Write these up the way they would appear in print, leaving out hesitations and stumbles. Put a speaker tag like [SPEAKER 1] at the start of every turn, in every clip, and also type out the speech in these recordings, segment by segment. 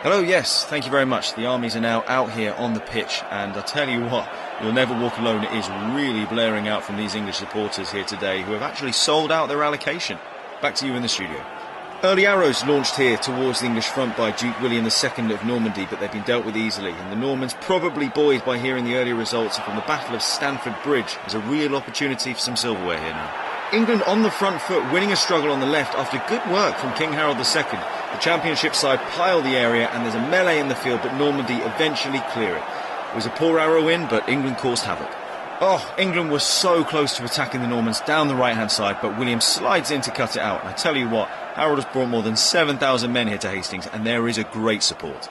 [SPEAKER 1] Hello, yes, thank you very much. The armies are now out here on the pitch, and I tell you what, "You'll Never Walk Alone" is really blaring out from these English supporters here today, who have actually sold out their allocation. Back to you in the studio. Early arrows launched here towards the English front by Duke William II of Normandy, but they've been dealt with easily, and the Normans, probably buoyed by hearing the earlier results from the Battle of Stamford Bridge, has a real opportunity for some silverware here now. England on the front foot, winning a struggle on the left after good work from King Harold II. The championship side pile the area and there's a melee in the field, but Normandy eventually clear it. It was a poor arrow in, but England caused havoc. England was so close to attacking the Normans down the right-hand side, but William slides in to cut it out. And I tell you what, Harold has brought more than 7,000 men here to Hastings, and there is a great support.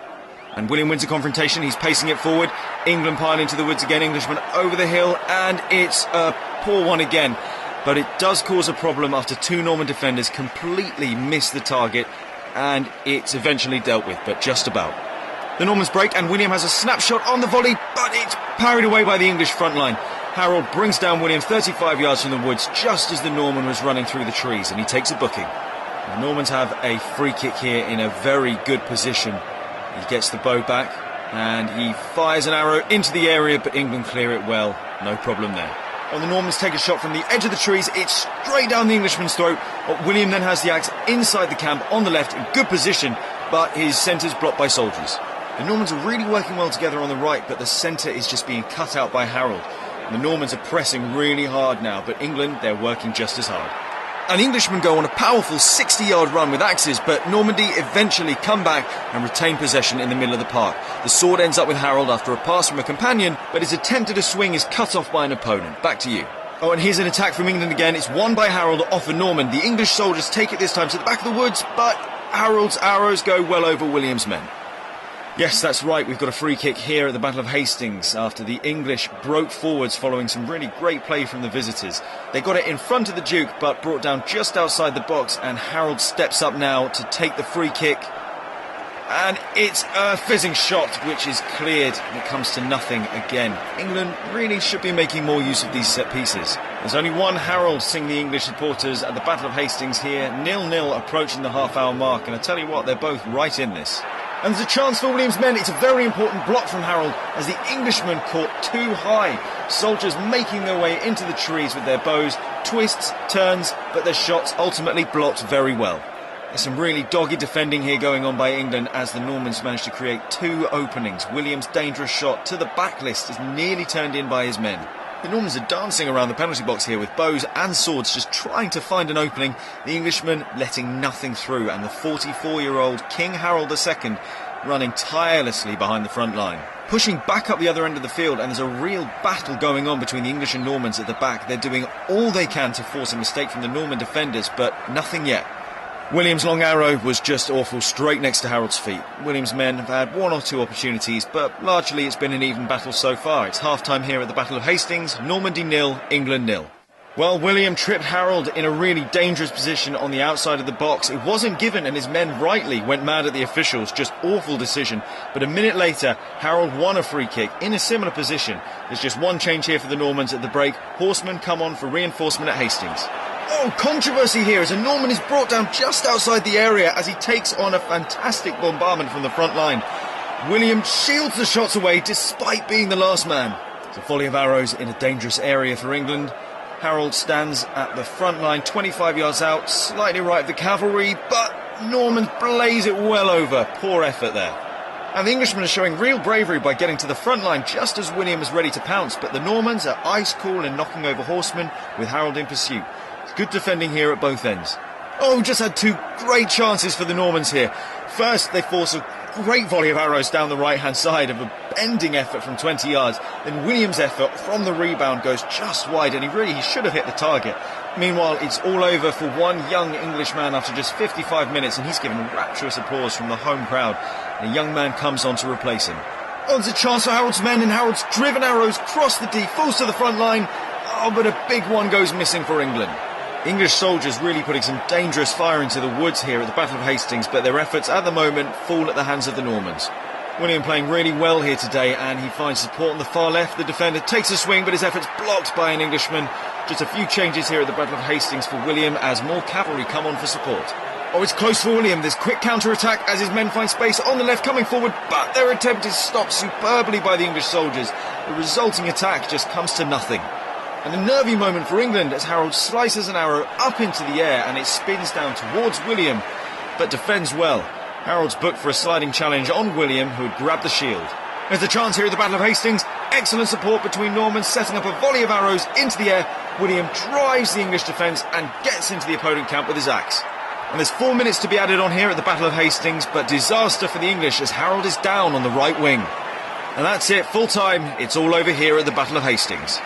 [SPEAKER 1] And William wins a confrontation, he's pacing it forward. England pile into the woods again, Englishmen over the hill, and it's a poor one again. But it does cause a problem after two Norman defenders completely miss the target, and it's eventually dealt with, but just about. The Normans break, and William has a snapshot on the volley, but it's parried away by the English front line. Harold brings down William 35 yards from the woods just as the Norman was running through the trees, and he takes a booking. The Normans have a free kick here in a very good position. He gets the bow back, and he fires an arrow into the area, but England clear it well. No problem there. The Normans take a shot from the edge of the trees. It's straight down the Englishman's throat. William then has the axe inside the camp on the left in good position, but his centre's blocked by soldiers. The Normans are really working well together on the right, but the centre is just being cut out by Harold. And the Normans are pressing really hard now, but England, they're working just as hard. And Englishmen go on a powerful 60-yard run with axes, but Normandy eventually come back and retain possession in the middle of the park. The sword ends up with Harold after a pass from a companion, but his attempt at a swing is cut off by an opponent. Back to you. And here's an attack from England again. It's won by Harold off a Norman. The English soldiers take it this time to the back of the woods, but Harold's arrows go well over William's men. Yes, that's right, we've got a free kick here at the Battle of Hastings after the English broke forwards following some really great play from the visitors. They got it in front of the Duke, but brought down just outside the box, and Harold steps up now to take the free kick. And it's a fizzing shot, which is cleared, and it comes to nothing again. England really should be making more use of these set pieces. There's only one Harold, sing the English supporters at the Battle of Hastings here, 0-0 approaching the half-hour mark, and I tell you what, they're both right in this. And there's a chance for William's men. It's a very important block from Harold as the Englishmen caught too high. Soldiers making their way into the trees with their bows, twists, turns, but their shots ultimately blocked very well. There's some really dogged defending here going on by England as the Normans managed to create two openings. William's dangerous shot to the backlist is nearly turned in by his men. The Normans are dancing around the penalty box here with bows and swords, just trying to find an opening. The Englishmen letting nothing through, and the 44-year-old King Harold II running tirelessly behind the front line. Pushing back up the other end of the field, and there's a real battle going on between the English and Normans at the back. They're doing all they can to force a mistake from the Norman defenders, but nothing yet. William's long arrow was just awful, straight next to Harold's feet. William's men have had one or two opportunities, but largely it's been an even battle so far. It's half-time here at the Battle of Hastings, Normandy 0, England 0. Well, William tripped Harold in a really dangerous position on the outside of the box. It wasn't given, and his men rightly went mad at the officials. Just awful decision. But a minute later, Harold won a free kick in a similar position. There's just one change here for the Normans at the break. Horsemen come on for reinforcement at Hastings. Controversy here as a Norman is brought down just outside the area as he takes on a fantastic bombardment from the front line. William shields the shots away despite being the last man. It's a volley of arrows in a dangerous area for England. Harold stands at the front line, 25 yards out, slightly right of the cavalry, but Normans blaze it well over. Poor effort there. And the Englishmen are showing real bravery by getting to the front line just as William is ready to pounce, but the Normans are ice cool in knocking over horsemen with Harold in pursuit. Good defending here at both ends. Just had two great chances for the Normans here. First, they force a great volley of arrows down the right-hand side of a bending effort from 20 yards. Then William's effort from the rebound goes just wide, and he should have hit the target. Meanwhile, it's all over for one young Englishman after just 55 minutes, and he's given rapturous applause from the home crowd. And a young man comes on to replace him. There's a chance for Harold's men, and Harold's driven arrows cross the D, falls to the front line. But a big one goes missing for England. English soldiers really putting some dangerous fire into the woods here at the Battle of Hastings, but their efforts at the moment fall at the hands of the Normans. William playing really well here today, and he finds support on the far left. The defender takes a swing, but his efforts blocked by an Englishman. Just a few changes here at the Battle of Hastings for William as more cavalry come on for support. Oh, it's close for William. There's quick counter-attack as his men find space on the left coming forward, but their attempt is stopped superbly by the English soldiers. The resulting attack just comes to nothing. And a nervy moment for England as Harold slices an arrow up into the air and it spins down towards William, but defends well. Harold's booked for a sliding challenge on William, who had grabbed the shield. There's a chance here at the Battle of Hastings. Excellent support between Normans, setting up a volley of arrows into the air. William drives the English defence and gets into the opponent camp with his axe. And there's 4 minutes to be added on here at the Battle of Hastings, but disaster for the English as Harold is down on the right wing. And that's it, full time. It's all over here at the Battle of Hastings.